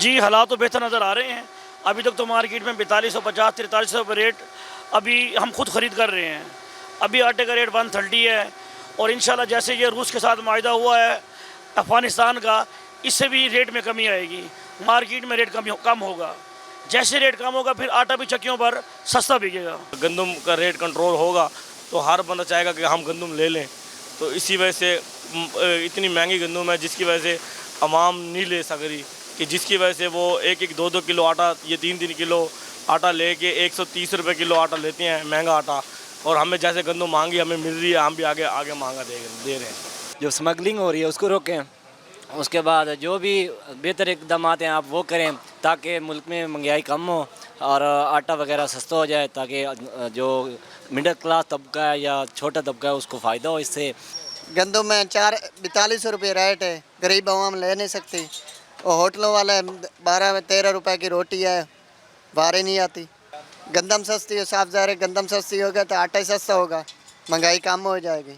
जी, हालात तो बेहतर नज़र आ रहे हैं। अभी तक तो मार्केट में 4250-4300 रुपये रेट अभी हम खुद ख़रीद कर रहे हैं। अभी आटे का रेट 130 है और इंशाल्लाह जैसे ये रूस के साथ माहिदा हुआ है अफ़गानिस्तान का, इससे भी रेट में कमी आएगी, मार्केट में रेट कम होगा। जैसे रेट कम होगा फिर आटा भी चक्कियों पर सस्ता बिकेगा। गंदम का रेट कंट्रोल होगा तो हर बंदा चाहेगा कि हम गंदम ले लें, तो इसी वजह से इतनी महंगी गंदम है जिसकी वजह से आवाम नहीं ले सक रही, कि जिसकी वजह से वो एक 2-2 किलो आटा, ये 3-3 किलो आटा लेके 130 रुपये किलो आटा लेते हैं, महंगा आटा। और हमें जैसे गंदम मांगी हमें मिल रही है, हम भी आगे महंगा दे रहे हैं। जो स्मगलिंग हो रही है उसको रोकें, उसके बाद जो भी बेहतर इकदाम हैं आप वो करें ताकि मुल्क में महंगाई कम हो और आटा वगैरह सस्ता हो जाए, ताकि जो मिडिल क्लास तबका है या छोटा तबका है उसको फ़ायदा हो इससे। गंदम में 42 रुपये रेट है, गरीब आवाम ले नहीं सकती। और होटलों वाले 12-13 रुपए की रोटी है, बाहर नहीं आती। गंदम सस्ती है, साफ ज़ाहिर है गंदम सस्ती होगा तो आटा ही सस्ता होगा, महंगाई कम हो जाएगी।